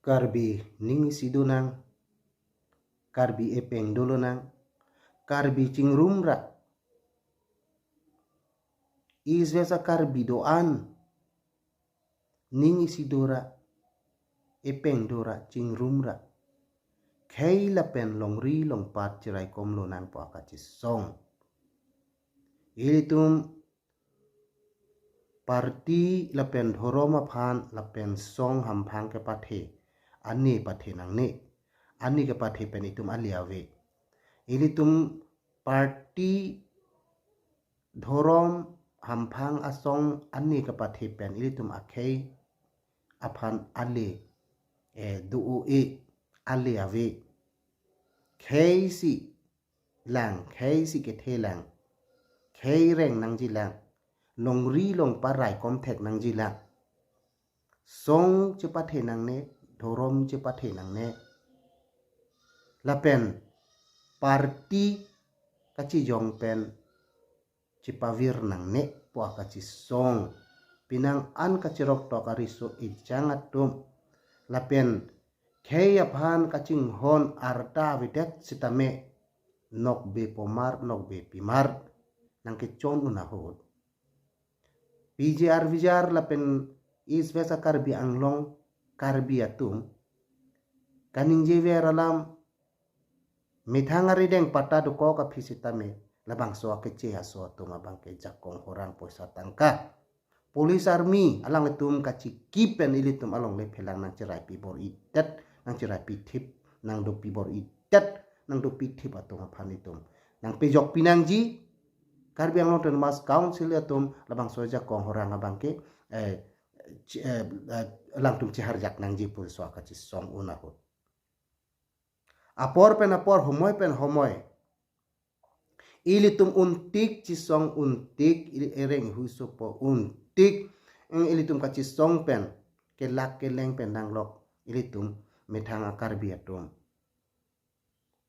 Karbi ning sidunang, karbi epeng dolonang, karbi cingrumra. Isvesa karbi doan, ning isidora, epeng dora cingrumra. Kay lapen longri long pat cirai komlo nang po akacis song. Ilitum parti lapen dhoroma phan lapen song hampang ke pathe. Ani pathe nang ne. Ani ke pathe penitum aliawe. Ilitum parti dhorom hampang asong ani ke pathe pen ilitum akhei aphan ale duu aliawe. Khei si lang, khei si ke the lang. Khei reng nang ji lang. Long ri long parai kom thek nang ji lang. Song che pathe nang ne, dhorom che pathe nang ne. Lapen parti kachi jong pen cipavir nang ne po kachi song. Pinang an kachirok to kariso ijangatum. Lapen khei aphan kaching hon arta videt sitame nok be pomar nok be pimar nang ke chon unahod. PJR vijar lapen isvesa karbi anglong karbi atum kaning jever alam mithangari deng pata duko ka fisitame labang so kece aso atum abang ke jakong horang poisa tangka polis army alang letum kaci kipen ilitum along le phelang nang cerai pibor itet nang cerai pitip nang do pibor itet nang do pitip atum aphanitum nang pejok pinangji karbi anglong ten mas council atum labang so jakong horang abang ke lang tum ciharjak nang jipul so kaci song unahut. Apor pen apor homoy pen homoy. Ilitum untik cisong untik ereng husupo untik ilitum kaci song pen kelak keleng pen nang lok ilitum methanga karbi atum.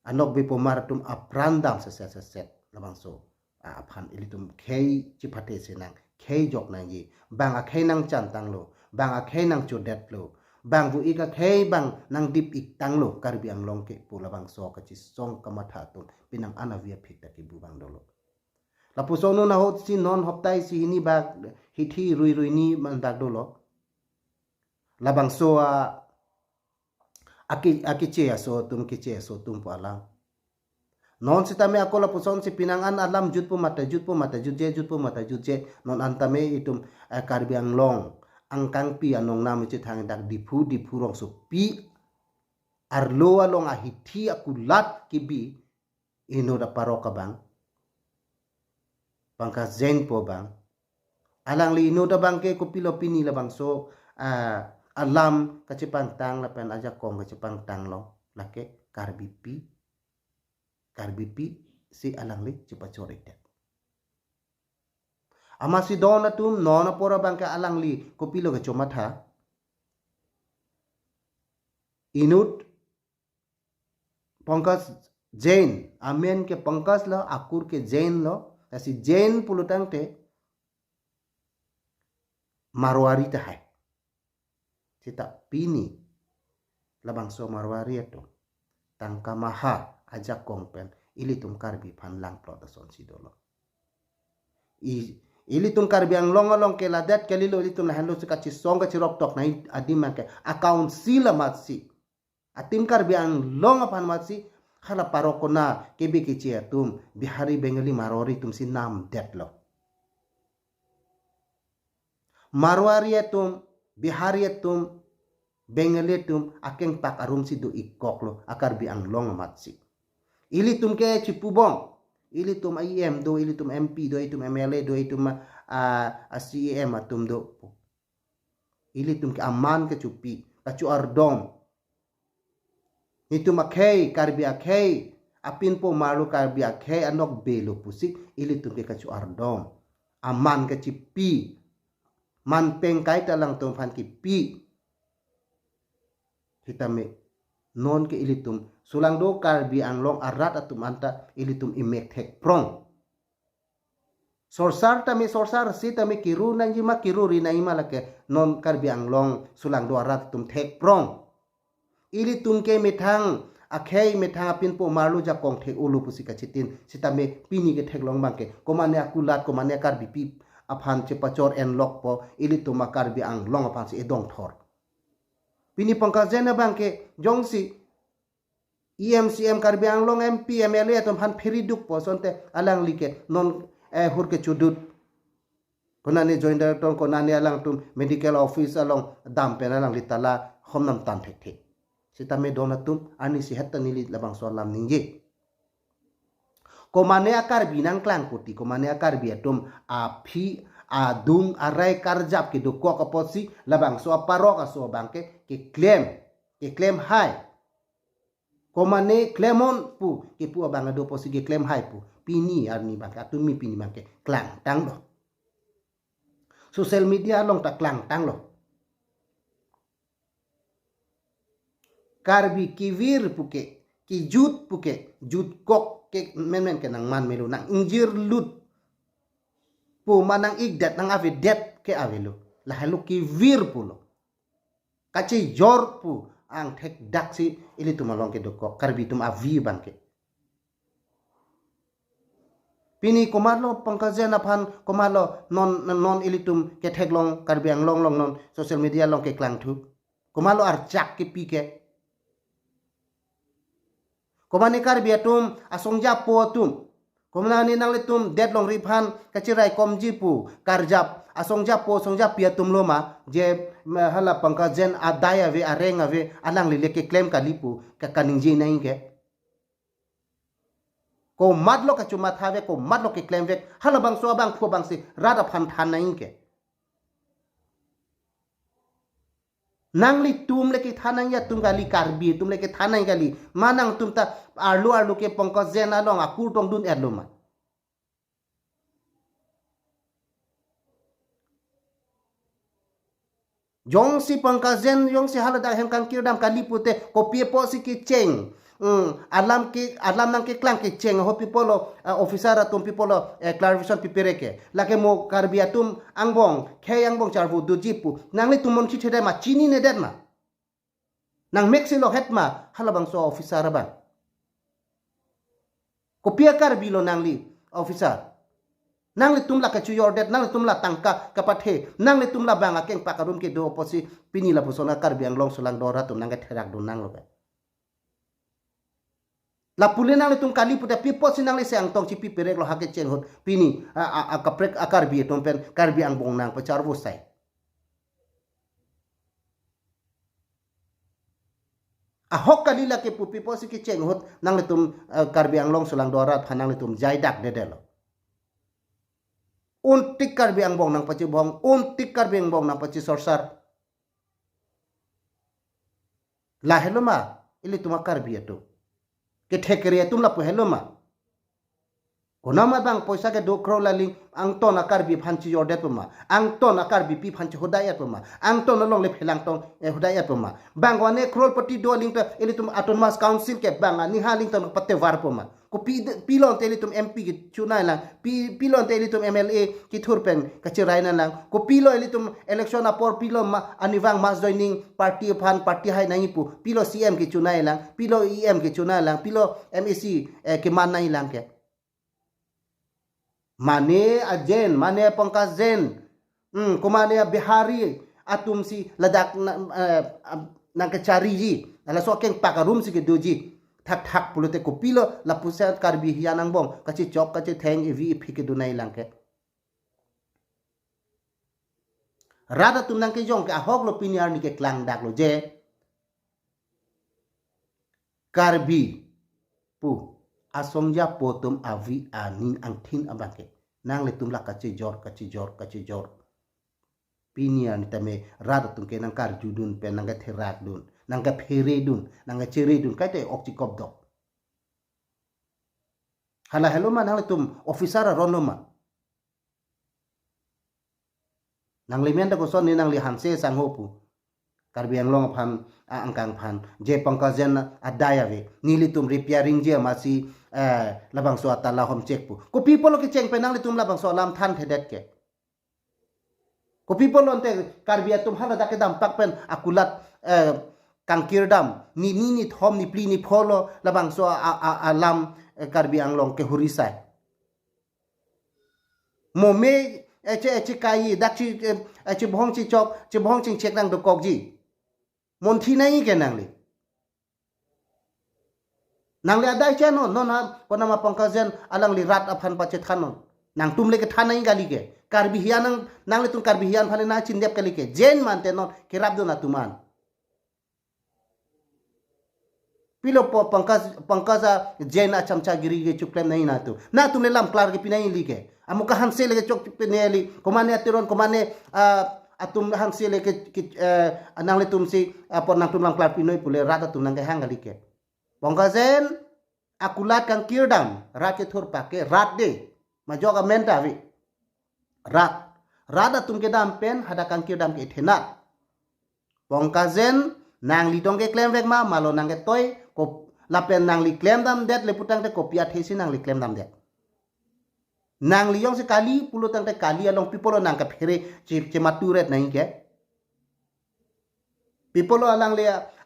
Anok bi pomaratum aprandam seset labang so aphan ilitum khei cipate senang khei jok nang ji bang a khei nang chantang lo bang a khei nang chodet lo bang bu ika khei bang nang dip ik tang lo karbi anglong ke pula bang so kaci song kamatha tum pinang anavia phik ki bu bang dolo lapu sono na hot si non hoptai si hini bag hithi rui ni mandak dolo labang so aki che so tum pala non sitame akola puson si pinangan alam jutpu mata jutje non antame itum karbi anglong angkang pi anong nam che thang dak dipu rong so pi arlo along ahithi akulat kibi ino da paroka bang pangka zen po bang alang li ino da bang ke kupilo pini la bang so alam kacipang tang la pen aja kong kacipang tang lo lake karbi si alang li cepat coret. Amasi dona tum nona pora bangka alang li kopilo ke comatha. Inut pangkas Jain amen ke pangkas lo akur ke Jain lo kasi Jain pulutang te Marwari te hai. Cita pini labang so Marwari itu tangka maha ajak kongpen ilitum karbi pan lang proteson sidolo. Ilitum karbi ang long ke ladat kalilo ilitum na hanlo kaci song kaci tok na adim ke account sila matsi. Atim karbi ang long apan matsi hala paroko na kebi kici atum bihari bengali marori tum sinam det lo. Marwari atum bihari atum bengali atum akeng pak arum sido ikok lo akarbi ang long matsi. Ilitum ke cipubong, ilitum IM do, ilitum MP do, ilitum MLA do, ilitum CEM atum do. Ilitum ke aman ke cupi, kacu ardom. Ilitum akhei, karbi akhei, apin po malu karbi akhei, anok belo pusik, ilitum ke kacu ardom. Aman ke cipi, man pengkai talang tumfan kipi. Kita me non ke ilitum sulang do karbi anglong arat atum anta ilitum imek thek prong sorsar si tami kiru nang jima kiru ri na ima lake non karbi anglong sulang do arat tum thek prong ilitum ke methang akhei methang apin po marlu ja kong the ulu pusika chitin sitame pini ke theklong bangke komane akulat komane kar bipi aphan che pachor en lok po ilitum akar bi ang long aphan si edong thor pini pangkajena bangke jongsi EMCM kar bi ang long MP MLA tom han feriduk po sonte alang like non hurke chudut konane joint director konane alang tum medical office along dam pen alang litala homnam tan thek sitame donatum ani si hatta nili labang solam ningje komane akar binang klang kuti komane akar biatum aphi adung arai karjap ki dukko kaposi labang so parok aso bangke ki claim hai komane clemon pu ki pu abang do posi ki claim hai pu pini arni bangke atumi pini bangke klang tang lo social media long ta klang tang lo karbi kivir puke ki jut puke jut kok ke men ke nang man melu nang injir lut pu manang igdat nang ave det ke avelu la halu kivir pulo kachi jor pu ang thek daksi ili tumalong ke dokok karbi tum avi bangke pini komalo pangkajen aphan komalo non ilitum ke theklong karbi ang long non social media long ke klang thu komalo archak ke pike komane kar biatum asongja potum komani nang letum deadlong riphan kachirai komji pu karjap asongja po songja piatum loma je hala pangkajen adaya ve arenga ve alang lileke claim kalipu ka kaningji nai ke ko madlo ka chuma thave ko madlo ke claim ve hala bang so bang phu bang si rada phan than nai ke nangli tum leke thanang ya tum gali karbi tum leke thanang gali manang tum ta arlu ke pangkos jena long akur tong dun erluma jong si pangkos jen jong si halada hem kan kirdam kali pute ko pie po si ki cheng alam nang ke klang ke cheng ho pipolo officer atum pipolo clarification pipireke lake mo karbiatum angbong kheyang bong charbu dujipu nangli tumon chi thede ma chini ne det ma nang mexilo hetma halabang so officer ba ko pia karbilo nangli officer nangli tumla ka chu yordet nangli tumla tangka kapathe nangli tumla banga keng pakarum ke do posi pinila pusona karbiang long sulang dora tum nang therak do nang lo la pulena le tung kali puta pipo sinang le sang tong chipi perek lo hake cheng hot pini akaprek akar bi tom pen karbi ang bong nang pachar wo sai hok kali la ke pu pipo si ke cheng hot nang le tum karbi ang long sulang dora phanang le tum jai dak de lo untik karbi ang bong nang pachi bong untik karbi ang bong nang pachi sorsar la heloma ili tuma karbi eto ke thekere tumla po heloma konama bang poisa ke 2 crore laling ang ton akar bi phanchi yordet puma ang ton akar bi pi phanchi hodayat puma ang ton long le phelang tong hodayat puma bang wane crore pati do ling ta elitum autonomous council ke bang ni haling ton patte war puma ko pilon te elitum MP ki chunai lang pilon te elitum MLA ki thurpen kachirai na lang ko pilo elitum election apor pilo anivang mas joining party phan party hai nai pu pilo CM ki chunai lang pilo EM ki chunai lang pilo MEC ke man nai lang ke mane ajen mane pangkas jen kumane bihari atum si ladak nang kecari ji ala so keng pakarum si ke doji thak pulute ko pilo la pusat karbi hianang bong kachi chok kachi theng evi phike dunai langke rada tum nang ke jong ke ahok lo piniar ni ke klang dak lo je karbi pu asongja potom avi anin angthin abake nang le tum la kachi jor piniar ni tame rada tum ke nang kar judun pe nang ke therak dun nangga phere dun nangga chere dun kaite oktikop dok hala heloma nang tum officer ronoma nang limenda ko son ni nang li hanse sanghopu karbiang long phan angkang phan je pangkajen adaya ve nili tum repairing je masi labang so atala hom check pu ko people ke cheng pe nang tum labang so lam than thedet ke ko people onte karbia tum hala dak dam pak pen akulat kang kirdam ni thom ni pli ni pholo labang so alam Karbi Anglong ke hurisai mome eche kai dakchi eche bhong chi chok che bhong ching chek nang do kok ji mon thi nai ke nang le adai che no na ponama pangkazen alang li rat aphan pa che thanon nang tum le ke thanai gali ke Karbi hian nang le tum Karbi hian phale na chin dep kali ke jen man te no ke rab do na tuman pilo po pangkaza jen a chamcha giri ge chuklem nai na tu na tum le lam klar ke pinai li ke amuka hanse le chok pineli komane atiron komane atum hanse le ke nang le tum si por nang tum lam klar pinoi pule rat tum nang ke hang gali ke pangkazen akulat kang kirdam rat ke thor pa ke rat de majoga menta vi rat atum ke dam pen hada kang kirdam ke thena pangkazen nang li tong ke klem vek ma malo nang ke toy ko lapen nang li klem dam det le putang te kopia thesi nang li klem dam det nang li yong se kali pulo tang te kali along pipolo nang ka phere che maturet nai ke pipolo alang le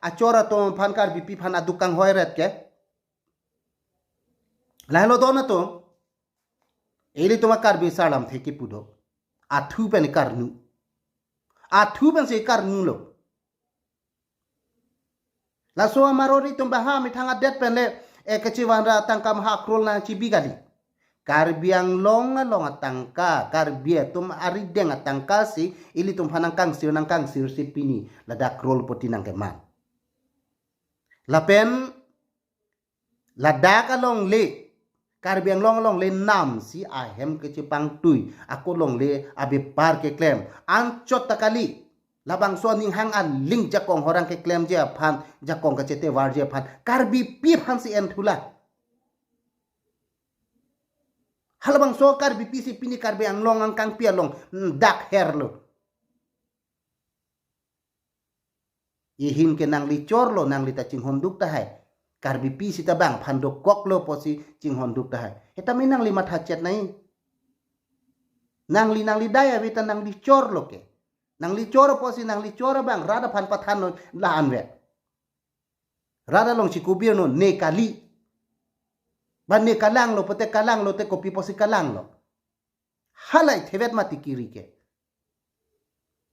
achora to phankar bipi phan adukang hoiret ke lahlo do na to eli toma kar bi salam theki pudo athu pen karnu athu pen se karnu lo la so amarori tumba ha mi thanga det pen le kechiwan ra tangkam ha krol na chibi gali Karbiang long tangka karbia tum arideng tangka si ili tum hanang kang sir si pini la dak krol poti nang keman la pen la dak along le Karbiang long le nam si ahem kechipang tui aku long le abe par ke klem anchot takali labang so ning hang an ling jakong horang ke klem je phan jakong ka chete war je phan karbi pi phan si en thula halabang so karbi pi si pini karbi ang long ang kang pi long dak herlo ihin ke nang li chorlo nang li ta ching honduk ta hai karbi pi si ta bang phan do kok lo posi ching honduk ta hai eta mi nang li matha chet nai nang li daya vita nang li chorlo ke nang li choro posi nang li choro bang rada phan pathan no la anwe rada long si kubir no ne kali ban ne kalang lo pote kalang lo te kopi posi kalang lo halai thevet mati kiri ke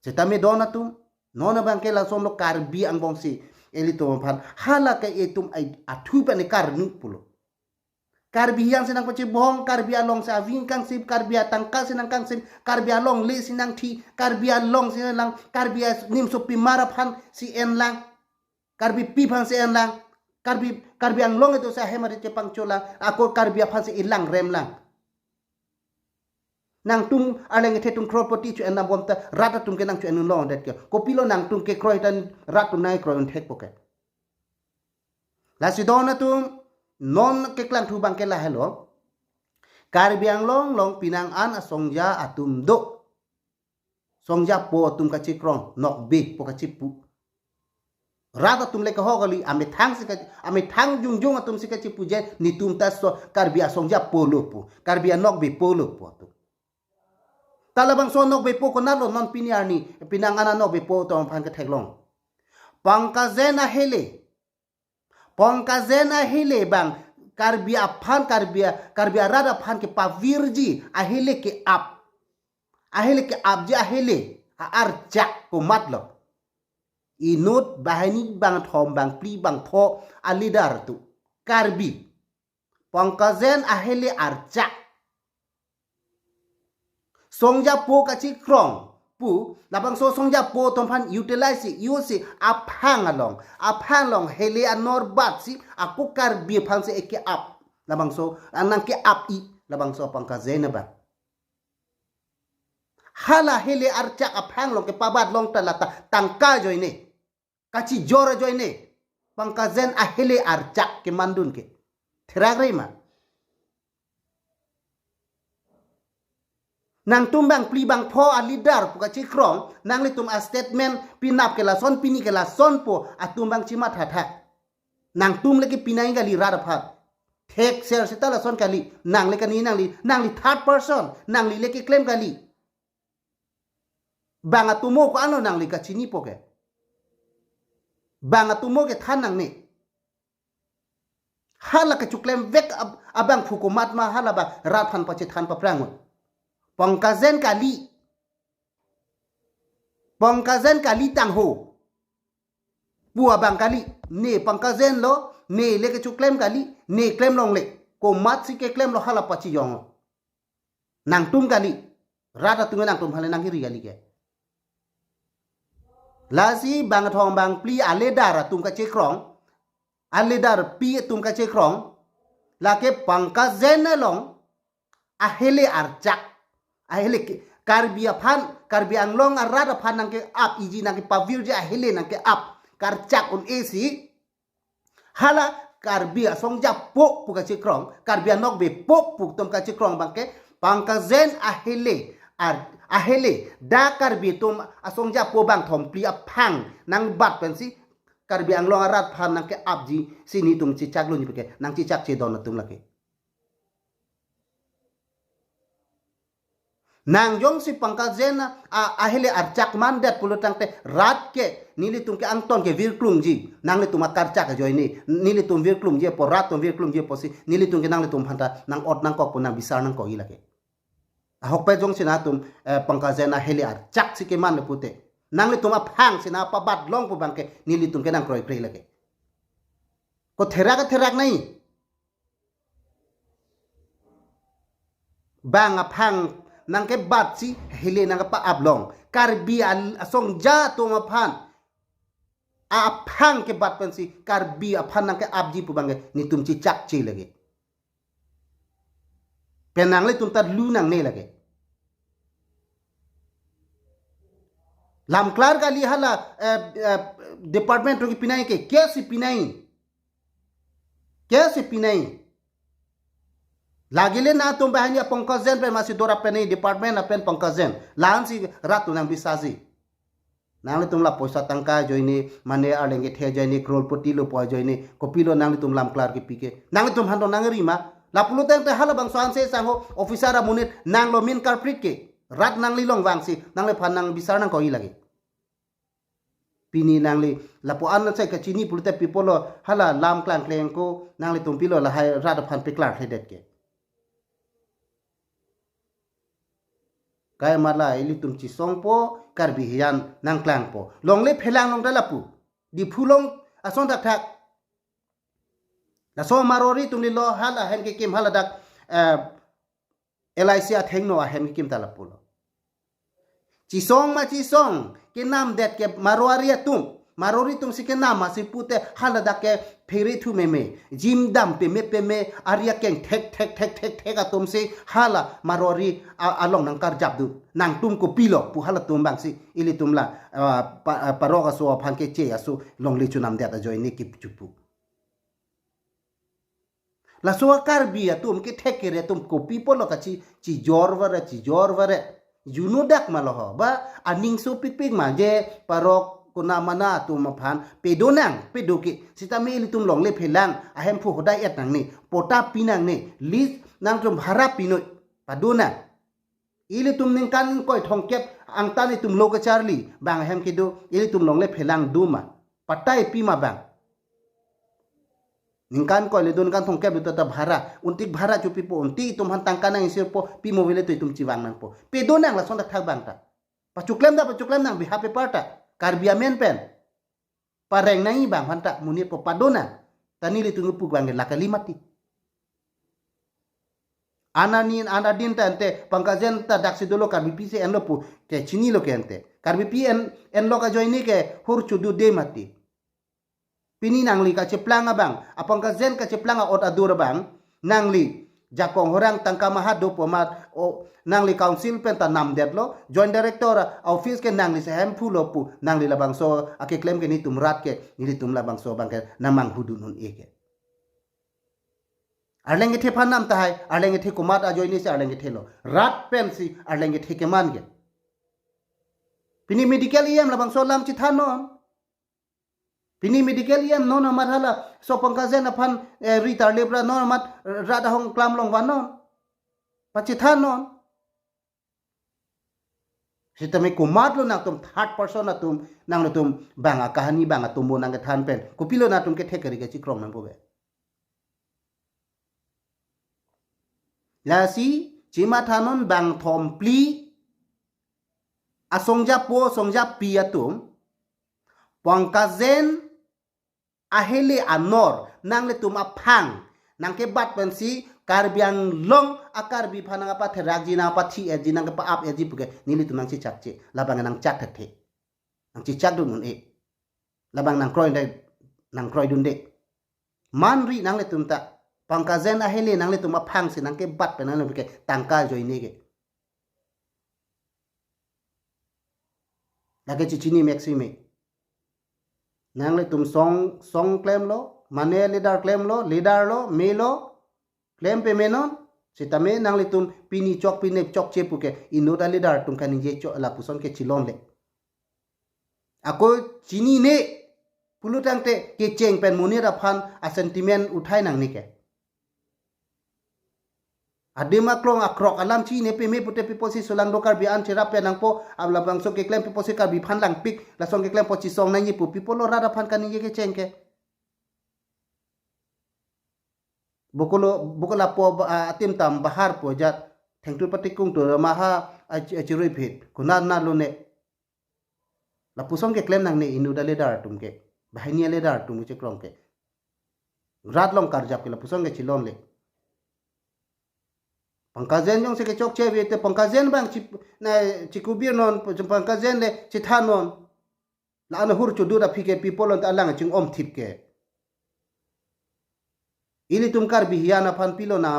setame dona tum nona bang ke la som lo karbi ang bong si elito phan hala ke etum ai athu pa ne kar nu pulo karbi yang senang pachi bong karbi along sa wing kang sip karbi tangka senang kang sip karbi along le sinang thi karbi along sinang karbi nim so pi maraphan si en lang karbi pi phan si en lang karbi ang long itu sa hemari che pangchola ako karbi phan si ilang rem lang nang tung aleng the tung kropoti chu en bom ta rata tung ke nang chu en long det ke kopilo nang tung ke kroi tan ratu nai kroi thek poke la si dona tung non ke klang thu bang ke la hello karbiang long pinang an asongja atum do songja po tum ka chikrong nok be po ka chipu rata tum le ka hogali ame thang jungjung atum sika chipu je ni tum ta so karbia songja polo po karbia nok be polo po tu talabang so nok be po ko nalo non piniarni pinang an nok be po to phan ka theklong pangkazena hele bang karbia rada phan ke pavirji ahele ke ap je ahele arja ko matlo inut bahani bang thom bang pli bang tho alidar tu karbi pangkazen ahele arja songja po ka chi krong pu labang so songja po tom phan utilize use aphang long hele anor bat si aku karbi phan se eke up labang so anang ke up I labang so pangkazen ba hala hele archa aphang long ke pabat long talata tangka joine kachi jora joine pangkazen a hele archa ke mandun ke theragreima nang tumbang pli bang pho a leader puka chi krong nang le tum a statement pinap ke la son pini ke la son po atumbang chi matha tha nang tum le ke pinai gali ra pha thek ser sita la son kali nang le kani nang li third person nang li le ke claim kali bang atumo ko ano nang li ka chini po ke bang atumo ke than nang ni hala ke chuklem vek abang hukumat ma hala ba rat phan pa che than pa prang pangkazen kali tang ho bua bang kali ne pangkazen lo ne le ke chuklem kali ne klem long le ko mat si ke klem lo hala pa chi yong nang tum kali rata tunga nang tum hala nang hiri kali ke lasi bang thong bang pli ale dara tum ka che krong ale dar pi tum ka che krong la ke pangkazen long ahele arjak ahele karbia phan karbia anglong arada phan nang ke ap iji nang ke pavir ja ahele nang ke ap karcak un esi hala karbia songja pok puka che krong karbia nok be pok puk tum ka che krong bang ke pangkazen ahele da karbi tum asongja po bang thom pli aphang nang bat pen si karbi anglong arat phan nang ke abji sini tum chi chak lo ni peke nang chi chak che don tum lake nang jong si pangkazen ahele archak mandat pulutang te rat ke nili tum ke angton ke virklung ji nang le tum akarchak joy ni nili tum virklung je po rat tum virklung je po si nili tum ke nang le tum phanta nang ot nang kok po nang bisar nang ko i lake ahok pe jong sina tum pangkazen ahele archak si ke man le pute nang le tum aphang sina pa bat long po bang ke nili tum ke nang kroi krei lake ko therak nai bang aphang nang ke bat si hele nang pa ablong karbi asong ja to maphan aphang ke bat pensi karbi aphan nang ke abji pu bang ni tum chi chak chi lage penang le tum ta lu nang ne lage lam klar kali hala department ro ki pinai ke si pinai lagile na tum bahanya pangkazen pe masih dora penai department apen pangkazen lan si ratu nang bisaji nang le tum la poisa tangka joini mane alenge the joini crorpoti lo po joini kopilo nang le tum lam klar ki pike nang le tum hando nang rima la pulu teng te hala bang soan se sang ho officer amunit nang lo min carpet ke rat nang li long wang si nang le phan nang bisar nang ko i lagi pini nang le la po an sai ka chini pulu te pipolo hala lam klang kleng ko nang le tum pilo la hai rat phan pe klar hedet ke kaya mala ili tum chi songpo karbi hian nang klang po long le phelang long dalapu di phulong asong dak thak la so marori tum li lo hala hen ke kim hala dak LIC thengno a hen kim talapu lo chi song ke nam det ke marori tum si ke nam ma si pute hala dak ke pheri thu me jim dam pe me aria keng thek atum si hala marori along nang kar jabdu nang tum ko pilo pu hala tum bang si ili tum la paroga so phan ke che asu long li chu nam det a joy ni ki chupu la so kar bi atum ke thek ke re tum ko people lo ka chi jor ware junu dak ma lo ba aning so pik ma je parok kuna mana tu maphan pedo ki sitami ili tum long le phelang ahem phu hodai et nang ni pota pinang ni list nang tum bhara pinoi paduna ili tum ning kan koi thongkep angta ni tum loka charli bang ahem kidu ili tum long le phelang duma patai pima bang ning kan koi le don kan thongkep tu ta bhara untik bhara chupi po unti tum han tangka nang isir po pimo vele tu tum chiwang nang po pedonang la sondak thak bang ta pachuklem nang biha pe parta karbia men pen pareng nai bang hanta munit po padona tani li tungu pu bang la kalimati anadin tante pangkazen ta daksi dolo karbi pi se en lopu ke chini lo ke ante karbi pi en lo ka joini ke hur chudu de mati pini nangli ka cheplang bang apangkazen ka cheplang ot adur bang nangli jakong horang tangka mahado pomat o nangli council penta nam detlo joint director office ke nangli se hem phulo pu nangli labang so ake claim ke ni tum rat ke ni tum labang so bang ke namang hudu nun eke arlenge the phanam tai arlenge the kumat ajoini se arlenge thelo rat pensi arlenge the ke man ge pini medical em labang so lam chi thanon pini medical yan non amar hala so pangkazen aphan ritar lebra non amat rada hong klam long wanon pachi thanon Sita me kumat lo nang tum third person na tum nang tum banga kahani banga tum mo nang than pen kupilo na tum ke thekari ke chikrong nang bobe la si chima thanon bang thom pli asongja po songja pi atum pangkazen ahele anor nang le tum aphang nang ke bat pen si karbiang long akar bi phanang apa therak jina apa thi ejina ke pa ap eji puke nili tum nang chi chakche labang nang chat the nang chi chak dun mun e labang nang kroi dun de man ri nang le tum ta pangkazen ahele nang le tum aphang si nang ke bat pen nang le puke tangka joi ne ke lage chi chini maxime nang le tum song claim lo mane leader claim lo leader lo me lo claim pe menon sitame nang le tum pini chok pine chok che puke inoda leader tum kan je chok la puson ke chilon le ako chini ne pulutang te ke cheng pen munira phan a sentiment uthai nang ni ke adema klong akrok alam chi ne pe me pute pe posi sulang dokar bi an chera pe nang po abla bang so ke claim pe posi ka bi phan lang pik la song ke claim po chi song nang ni pu people lo rada phan kan ni ke cheng ke bukola po atim tam bahar po jat thengtu patikung to maha achiroi phit kunan na lo ne la pusong ke claim nang ne inu dale dar tum ke bahini le dar tum che krong ke rat long kar jap ke la pusong ke chilon le pangkazen jong se ke chok che ve te pangkazen bang chikubir non pangkazen le chithanon la an hur chu du da phike people on alang ching om thip ke ili tumkar bihiana phan pilo na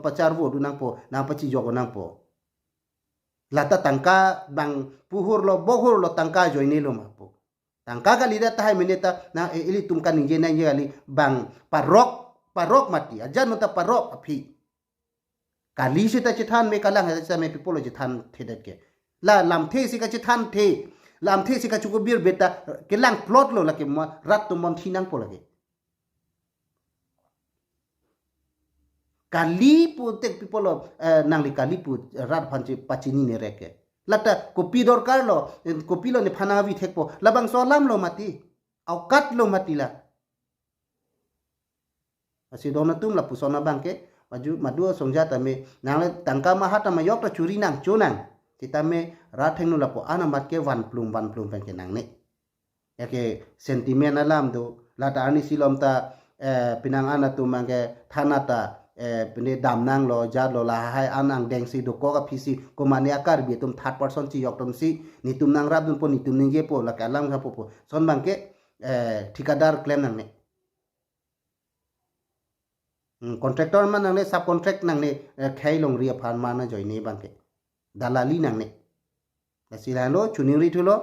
pachar vo du nang po na pachi jogo nang po lata tangka bang puhur lo bohur lo tangka joine lo ma po tangka ka lida tai mineta na ili tumka ninje na ali bang parok mati ajan no ta parok aphi kali sita chithan me kalang sa me people chithan thedet ke la lam the si ka chithan the lam the si ka chukubir beta ke lang plot lo la ke rat tu mon thinang po lage kali pu tek people nang li kali pu rat phanchi pachini ne reke lata kopi dorkar lo kopi lo ne phana bi thekpo labang so lam lo mati au kat lo mati la asi dona tum la pusona bangke madu songja tame nang le tangka maha ta mayok ta churi nang chunang titame ra thengnu la po ana mat ke wan plum pen ke nang ne yake sentiment alam do la ta ani silom ta pinang ana tu mangke thanata pene dam nang lo ja lo la hai anang deng si do ko ka phisi ko mane akar bi tum third person chi yok tum si ni tum nang rab dun po ni tum ninge po la kalam ka po son bangke ठिकादार claim nang ne contractor man nang ne subcontract nang ne khai long ri phan ma na join ne bangke dalali nang ne silalo chuning ri thulo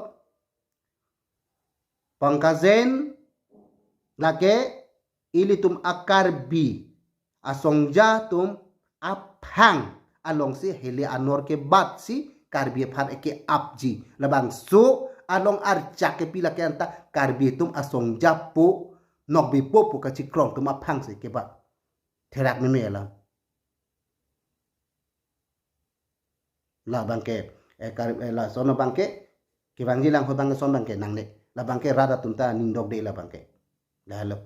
pangkazen lake ilitum akar bi asongja tum aphang along si hele anor ke bat si karbi phan ke apji labang so along archa ke pila ke anta karbi tum asongja po nok bi po ka chi krong tum aphang se ke ba therak me mela la bangke la sono bangke ke bangji lang ho bang son bangke nang ne la bangke rada tum ta ning dok de la bangke la lo